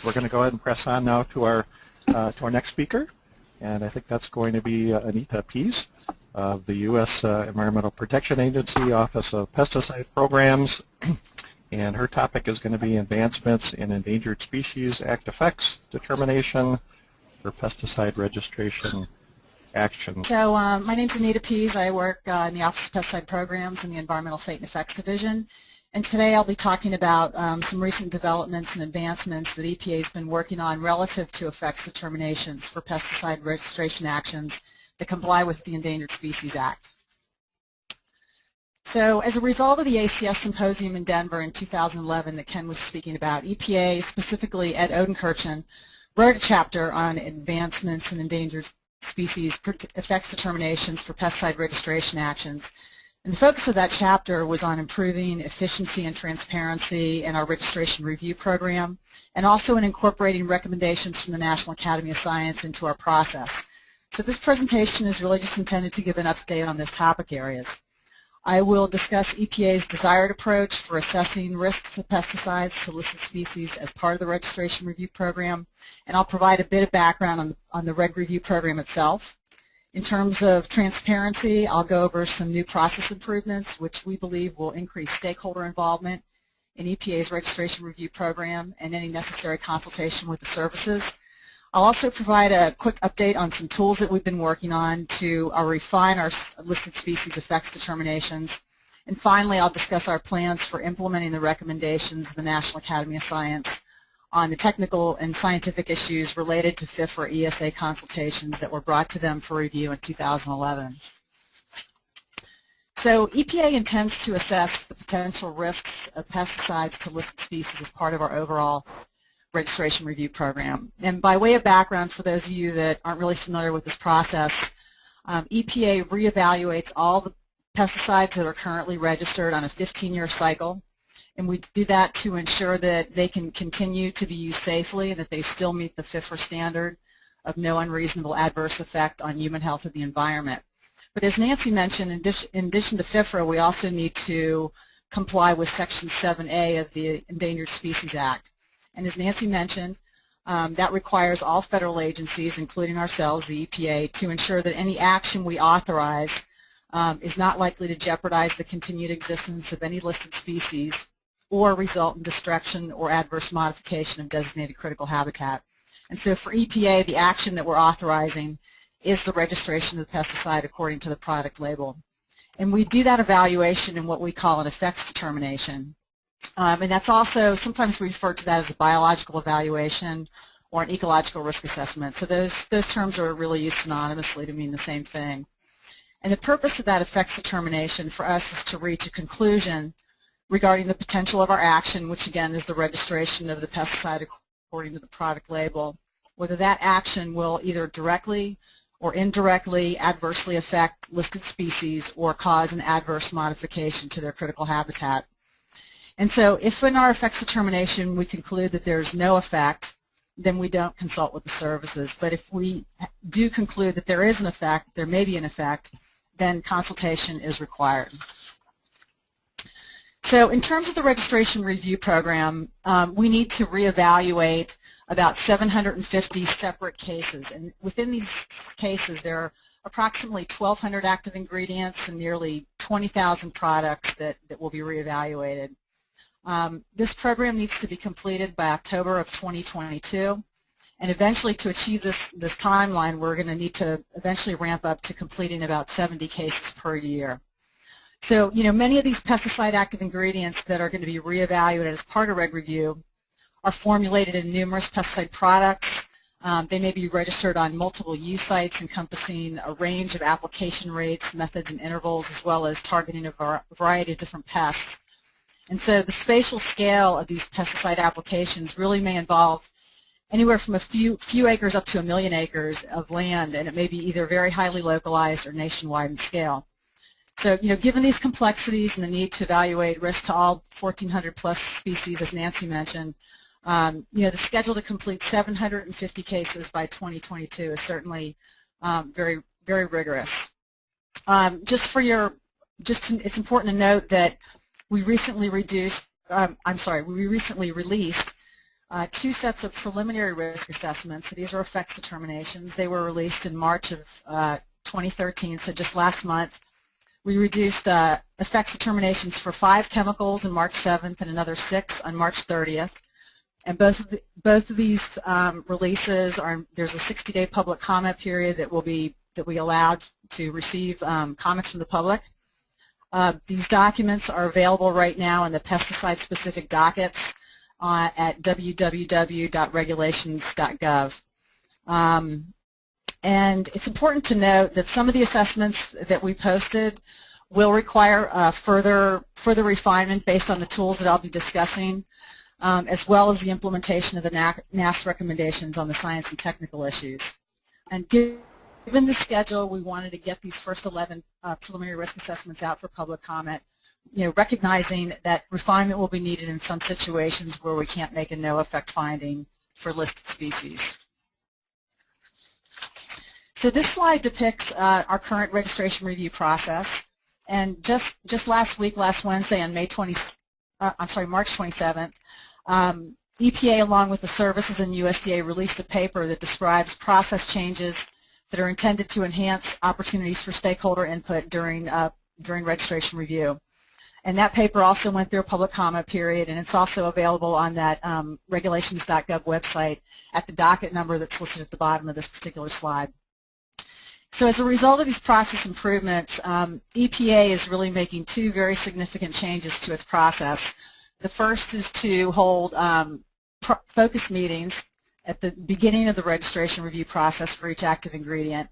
we're going to go ahead and press on now to our next speaker, and I think that's going to be Anita Pease of the U.S. Environmental Protection Agency Office of Pesticide Programs, and her topic is going to be Advancements in Endangered Species Act Effects Determination for Pesticide Registration Action. So my name's Anita Pease. I work in the Office of Pesticide Programs in the Environmental Fate and Effects Division. And today I'll be talking about some recent developments and advancements that EPA has been working on relative to effects determinations for pesticide registration actions that comply with the Endangered Species Act. So as a result of the ACS Symposium in Denver in 2011 that Ken was speaking about, EPA, specifically Ed Odenkirchen, wrote a chapter on advancements in endangered species effects determinations for pesticide registration actions. And the focus of that chapter was on improving efficiency and transparency in our registration review program, and also in incorporating recommendations from the National Academy of Science into our process. So this presentation is really just intended to give an update on those topic areas. I will discuss EPA's desired approach for assessing risks of pesticides to listed species as part of the registration review program, and I'll provide a bit of background on the reg review program itself. In terms of transparency, I'll go over some new process improvements which we believe will increase stakeholder involvement in EPA's registration review program and any necessary consultation with the services. I'll also provide a quick update on some tools that we've been working on to refine our listed species effects determinations. And finally, I'll discuss our plans for implementing the recommendations of the National Academy of Science on the technical and scientific issues related to FIFRA ESA consultations that were brought to them for review in 2011. So EPA intends to assess the potential risks of pesticides to listed species as part of our overall registration review program. And by way of background, for those of you that aren't really familiar with this process, EPA reevaluates all the pesticides that are currently registered on a 15-year cycle. And we do that to ensure that they can continue to be used safely and that they still meet the FIFRA standard of no unreasonable adverse effect on human health or the environment. But as Nancy mentioned, in addition to FIFRA, we also need to comply with Section 7A of the Endangered Species Act. And as Nancy mentioned, that requires all federal agencies, including ourselves, the EPA, to ensure that any action we authorize is not likely to jeopardize the continued existence of any listed species or result in destruction or adverse modification of designated critical habitat. And so for EPA, the action that we're authorizing is the registration of the pesticide according to the product label. And we do that evaluation in what we call an effects determination. And that's also, sometimes we refer to that as a biological evaluation or an ecological risk assessment. So those terms are really used synonymously to mean the same thing. And the purpose of that effects determination for us is to reach a conclusion regarding the potential of our action, which again is the registration of the pesticide according to the product label, whether that action will either directly or indirectly adversely affect listed species or cause an adverse modification to their critical habitat. And so if in our effects determination we conclude that there's no effect, then we don't consult with the services. But if we do conclude that there is an effect, there may be an effect, then consultation is required. So in terms of the registration review program, we need to reevaluate about 750 separate cases. And within these cases, there are approximately 1,200 active ingredients and nearly 20,000 products that will be reevaluated. This program needs to be completed by October of 2022. And eventually, to achieve this timeline, we're going to need to eventually ramp up to completing about 70 cases per year. So, many of these pesticide active ingredients that are going to be reevaluated as part of reg review are formulated in numerous pesticide products. They may be registered on multiple use sites encompassing a range of application rates, methods, and intervals, as well as targeting a variety of different pests. And so the spatial scale of these pesticide applications really may involve anywhere from a few acres up to 1 million acres of land, and it may be either very highly localized or nationwide in scale. So, given these complexities and the need to evaluate risk to all 1,400 plus species, as Nancy mentioned, the schedule to complete 750 cases by 2022 is certainly very, very rigorous. It's important to note that we recently released two sets of preliminary risk assessments. So these are effects determinations. They were released in March of 2013, so just last month. We reduced effects determinations for 5 chemicals on March 7th and another 6 on March 30th. And both of these releases there's a 60-day public comment period that we allowed to receive comments from the public. These documents are available right now in the pesticide-specific dockets at www.regulations.gov. And it's important to note that some of the assessments that we posted will require further refinement based on the tools that I'll be discussing, as well as the implementation of the NAS recommendations on the science and technical issues. And given the schedule, we wanted to get these first 11 preliminary risk assessments out for public comment, recognizing that refinement will be needed in some situations where we can't make a no-effect finding for listed species. So this slide depicts our current registration review process. And just last Wednesday on March 27th, EPA, along with the services and USDA, released a paper that describes process changes that are intended to enhance opportunities for stakeholder input during registration review. And that paper also went through a public comment period, and it's also available on that regulations.gov website at the docket number that's listed at the bottom of this particular slide. So as a result of these process improvements, EPA is really making 2 very significant changes to its process. The first is to hold focus meetings at the beginning of the registration review process for each active ingredient.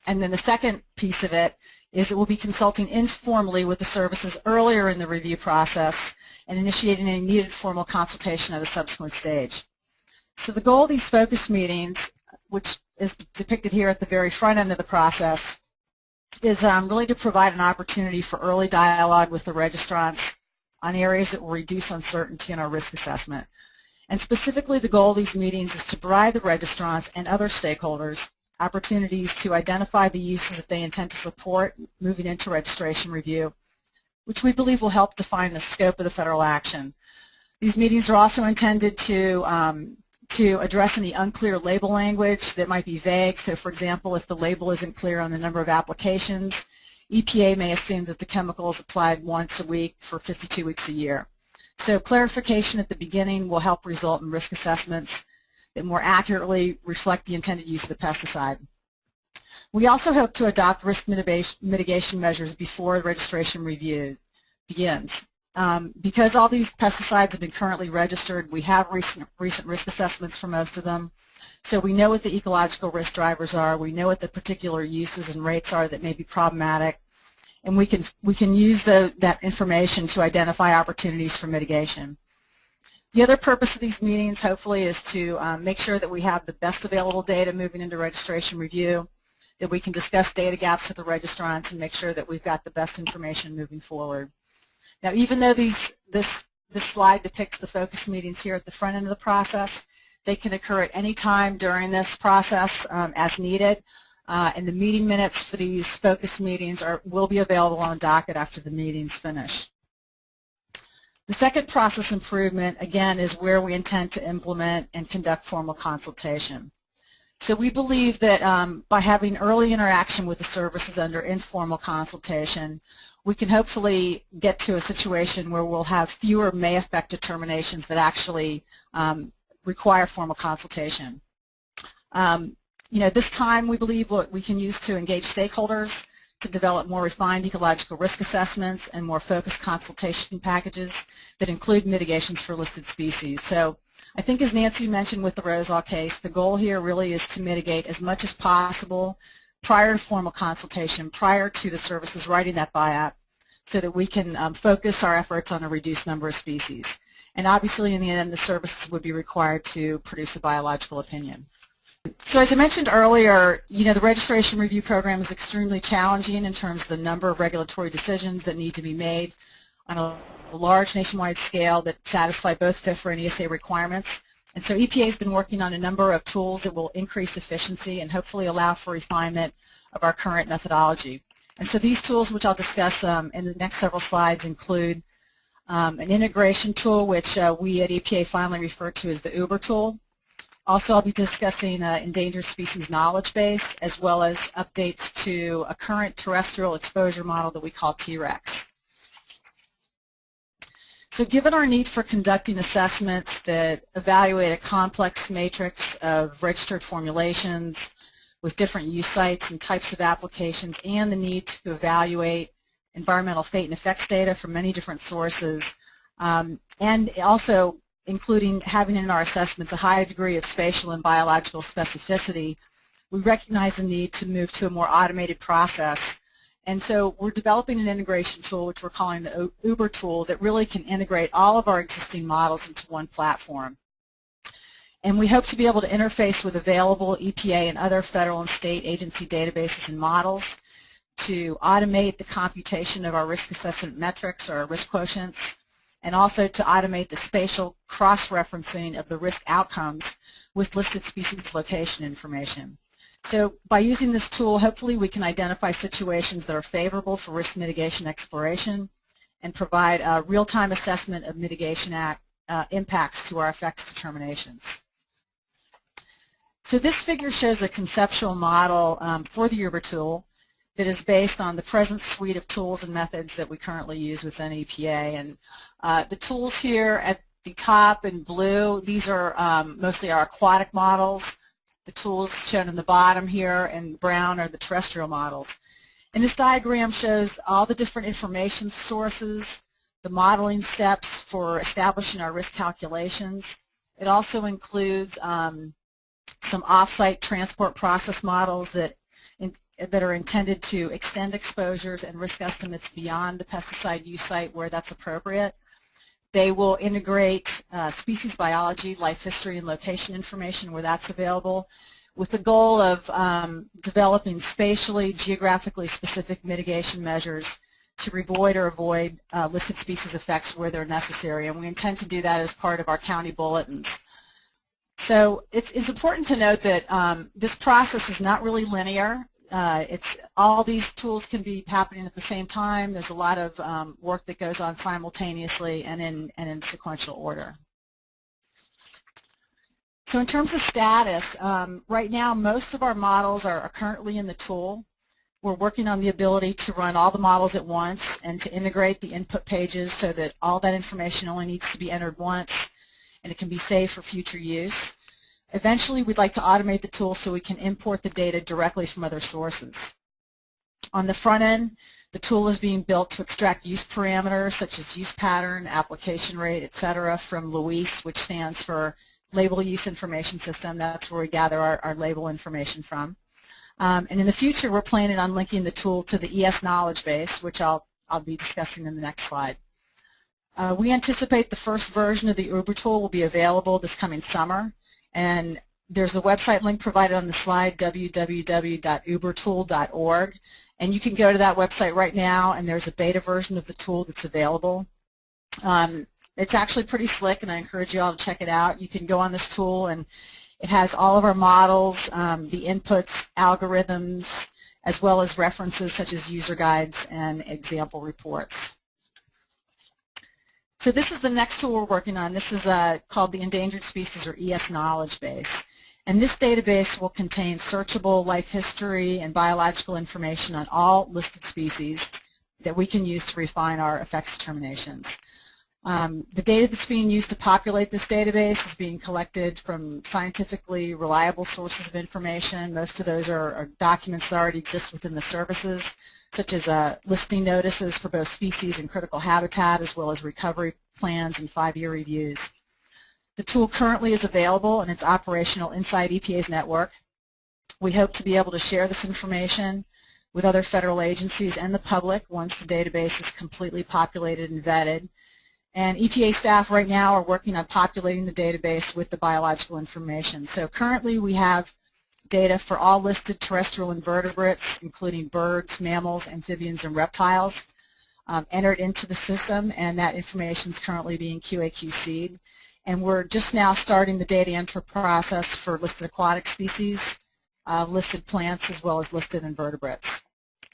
And then the second piece of it is it will be consulting informally with the services earlier in the review process and initiating any needed formal consultation at a subsequent stage. So the goal of these focus meetings, which is depicted here at the very front end of the process, is really to provide an opportunity for early dialogue with the registrants on areas that will reduce uncertainty in our risk assessment. And specifically, the goal of these meetings is to provide the registrants and other stakeholders opportunities to identify the uses that they intend to support moving into registration review, which we believe will help define the scope of the federal action. These meetings are also intended to address any unclear label language that might be vague. So, for example, if the label isn't clear on the number of applications, EPA may assume that the chemical is applied once a week for 52 weeks a year. So clarification at the beginning will help result in risk assessments that more accurately reflect the intended use of the pesticide. We also hope to adopt risk mitigation measures before the registration review begins. Because all these pesticides have been currently registered, we have recent risk assessments for most of them. So we know what the ecological risk drivers are, we know what the particular uses and rates are that may be problematic, and we can use that information to identify opportunities for mitigation. The other purpose of these meetings, hopefully, is to make sure that we have the best available data moving into registration review, that we can discuss data gaps with the registrants and make sure that we've got the best information moving forward. Now, even though this slide depicts the focus meetings here at the front end of the process, they can occur at any time during this process as needed. And the meeting minutes for these focus meetings will be available on the docket after the meetings finish. The second process improvement, again, is where we intend to implement and conduct formal consultation. So we believe that by having early interaction with the services under informal consultation, we can hopefully get to a situation where we'll have fewer may-affect determinations that actually require formal consultation. This time we believe what we can use to engage stakeholders to develop more refined ecological risk assessments and more focused consultation packages that include mitigations for listed species. So I think, as Nancy mentioned with the Rosal case, the goal here really is to mitigate as much as possible prior to formal consultation, prior to the services writing that BIAP, so that we can focus our efforts on a reduced number of species. And obviously, in the end, the services would be required to produce a biological opinion. So as I mentioned earlier, the registration review program is extremely challenging in terms of the number of regulatory decisions that need to be made on a large nationwide scale that satisfy both FIFRA and ESA requirements. And so EPA has been working on a number of tools that will increase efficiency and hopefully allow for refinement of our current methodology. And so these tools, which I'll discuss in the next several slides, include an integration tool which we at EPA finally refer to as the Uber tool. Also, I'll be discussing endangered species knowledge base as well as updates to a current terrestrial exposure model that we call T-Rex. So given our need for conducting assessments that evaluate a complex matrix of registered formulations with different use sites and types of applications, and the need to evaluate environmental fate and effects data from many different sources, and also including having in our assessments a high degree of spatial and biological specificity, we recognize the need to move to a more automated process. And so we're developing an integration tool which we're calling the Uber tool that really can integrate all of our existing models into one platform. And we hope to be able to interface with available EPA and other federal and state agency databases and models to automate the computation of our risk assessment metrics or our risk quotients, and also to automate the spatial cross-referencing of the risk outcomes with listed species location information. So by using this tool, hopefully we can identify situations that are favorable for risk mitigation exploration and provide a real-time assessment of mitigation impacts to our effects determinations. So this figure shows a conceptual model for the Uber tool that is based on the present suite of tools and methods that we currently use within EPA. And the tools here at the top in blue, these are mostly our aquatic models. The tools shown in the bottom here in brown are the terrestrial models. And this diagram shows all the different information sources, the modeling steps for establishing our risk calculations. It also includes some off-site transport process models that are intended to extend exposures and risk estimates beyond the pesticide use site where that's appropriate. They will integrate species biology, life history, and location information where that's available, with the goal of developing spatially, geographically specific mitigation measures to avoid listed species effects where they're necessary. And we intend to do that as part of our county bulletins. So it's important to note that this process is not really linear. All these tools can be happening at the same time. There's a lot of work that goes on simultaneously and in sequential order. So in terms of status, right now most of our models are currently in the tool. We're working on the ability to run all the models at once and to integrate the input pages so that all that information only needs to be entered once and it can be saved for future use. Eventually, we'd like to automate the tool so we can import the data directly from other sources. On the front end, the tool is being built to extract use parameters such as use pattern, application rate, etc. from LUIS, which stands for Label Use Information System. That's where we gather our label information from. And in the future, we're planning on linking the tool to the ES knowledge base, which I'll be discussing in the next slide. We anticipate the first version of the Uber tool will be available this coming summer. And there's a website link provided on the slide, www.ubertool.org, and you can go to that website right now, and there's a beta version of the tool that's available. It's actually pretty slick, and I encourage you all to check it out. You can go on this tool, and it has all of our models, the inputs, algorithms, as well as references such as user guides and example reports. So this is the next tool we're working on. This is called the Endangered Species or ES Knowledge Base. And this database will contain searchable life history and biological information on all listed species that we can use to refine our effects determinations. The data that's being used to populate this database is being collected from scientifically reliable sources of information. Most of those are documents that already exist within the services, such as listing notices for both species and critical habitat, as well as recovery plans and 5-year reviews. The tool currently is available and it's operational inside EPA's network. We hope to be able to share this information with other federal agencies and the public once the database is completely populated and vetted. And EPA staff right now are working on populating the database with the biological information. So currently we have data for all listed terrestrial invertebrates, including birds, mammals, amphibians, and reptiles, entered into the system, and that information is currently being QA/QC'd. And we're just now starting the data entry process for listed aquatic species, listed plants, as well as listed invertebrates.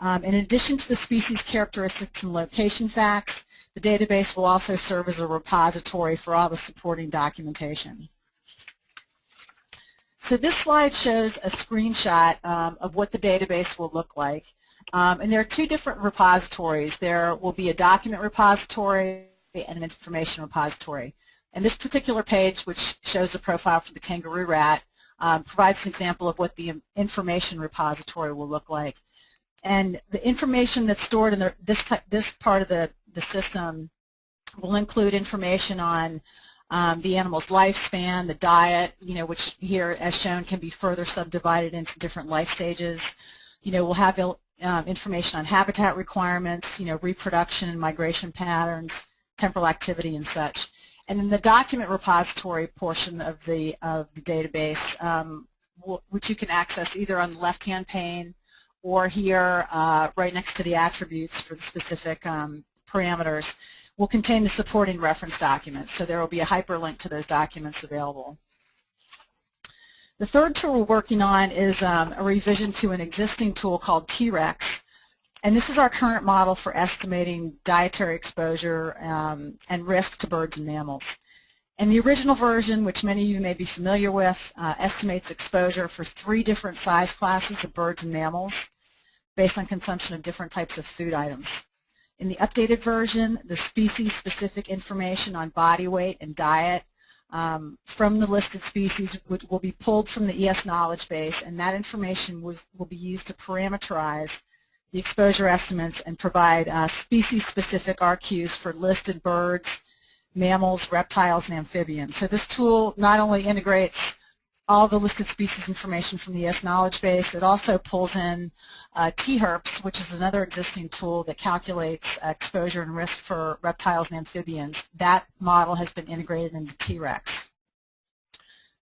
In addition to the species characteristics and location facts, the database will also serve as a repository for all the supporting documentation. So this slide shows a screenshot of what the database will look like. And there are two different repositories. There will be a document repository and an information repository. And this particular page, which shows a profile for the kangaroo rat, provides an example of what the information repository will look like. And the information that's stored in this part of the system will include information on the animal's lifespan, the diet, which here, as shown, can be further subdivided into different life stages. We'll have information on habitat requirements, reproduction and migration patterns, temporal activity, and such. And in the document repository portion of the database, which you can access either on the left-hand pane or here right next to the attributes for the specific parameters, will contain the supporting reference documents. So there will be a hyperlink to those documents available. The third tool we're working on is a revision to an existing tool called T-Rex. And this is our current model for estimating dietary exposure and risk to birds and mammals. And the original version, which many of you may be familiar with, estimates exposure for 3 different size classes of birds and mammals based on consumption of different types of food items. In the updated version, the species-specific information on body weight and diet from the listed species will be pulled from the ES knowledge base, and that information will be used to parameterize the exposure estimates and provide species-specific RQs for listed birds, mammals, reptiles, and amphibians. So this tool not only integrates all the listed species information from the ES knowledge base, it also pulls in THERPS, which is another existing tool that calculates exposure and risk for reptiles and amphibians. That model has been integrated into T-Rex.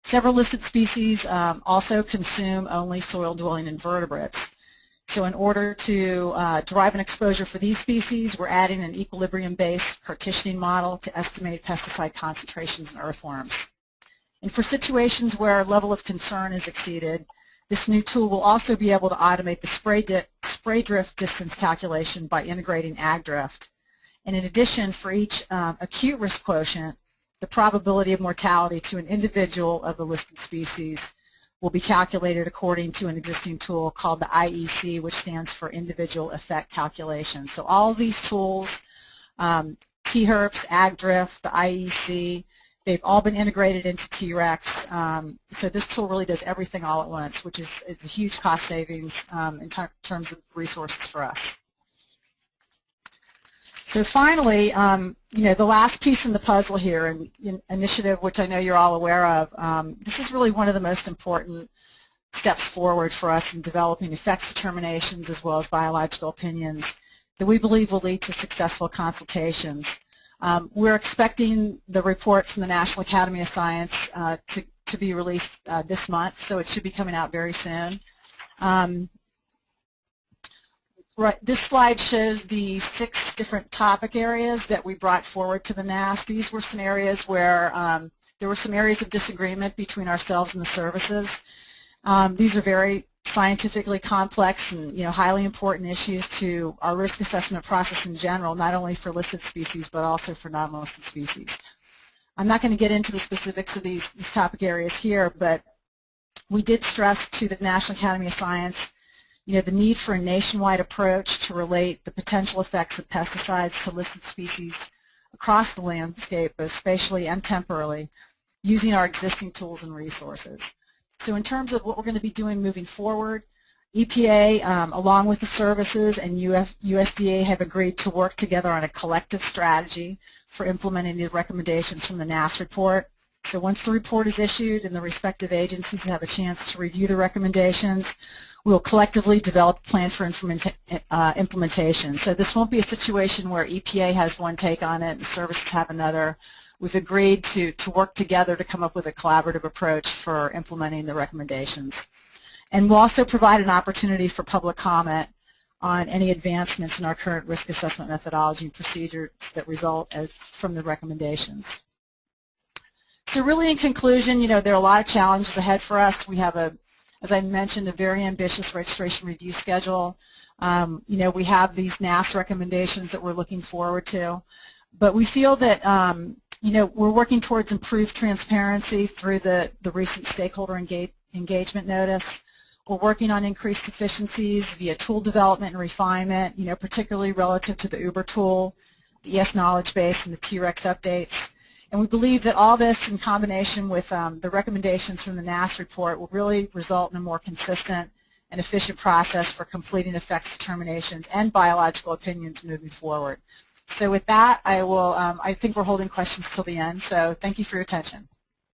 Several listed species also consume only soil-dwelling invertebrates. So in order to derive an exposure for these species, we're adding an equilibrium-based partitioning model to estimate pesticide concentrations in earthworms. And for situations where a level of concern is exceeded, this new tool will also be able to automate the spray drift distance calculation by integrating ag drift. And in addition, for each acute risk quotient, the probability of mortality to an individual of the listed species will be calculated according to an existing tool called the IEC, which stands for Individual Effect Calculation. So all of these tools, THERPS, AgDrift, the IEC, they've all been integrated into T-Rex. So this tool really does everything all at once, which is a huge cost savings in terms of resources for us. So finally, the last piece in the puzzle here, an initiative which I know you're all aware of, this is really one of the most important steps forward for us in developing effects determinations as well as biological opinions that we believe will lead to successful consultations. We're expecting the report from the National Academy of Science to be released this month, so it should be coming out very soon. Right, this slide shows the 6 different topic areas that we brought forward to the NAS. These were some areas where there were some areas of disagreement between ourselves and the services. These are very scientifically complex and highly important issues to our risk assessment process in general, not only for listed species but also for non-listed species. I'm not going to get into the specifics of these topic areas here, but we did stress to the National Academy of Science the need for a nationwide approach to relate the potential effects of pesticides to listed species across the landscape, both spatially and temporally, using our existing tools and resources. So in terms of what we're going to be doing moving forward, EPA, along with the services and USDA, have agreed to work together on a collective strategy for implementing the recommendations from the NAS report. So once the report is issued and the respective agencies have a chance to review the recommendations, we'll collectively develop a plan for implementation. So this won't be a situation where EPA has one take on it and services have another. We've agreed to work together to come up with a collaborative approach for implementing the recommendations. And we'll also provide an opportunity for public comment on any advancements in our current risk assessment methodology and procedures that result from the recommendations. So really in conclusion, there are a lot of challenges ahead for us. We have as I mentioned, a very ambitious registration review schedule. You know, we have these NAS recommendations that we're looking forward to, but we feel that you know, we're working towards improved transparency through the recent stakeholder engagement notice. We're working on increased efficiencies via tool development and refinement, you know, particularly relative to the Uber tool, the ES knowledge base, and the T-Rex updates. And we believe that all this in combination with the recommendations from the NAS report will really result in a more consistent and efficient process for completing effects determinations and biological opinions moving forward. So with that, I think we're holding questions till the end, so thank you for your attention.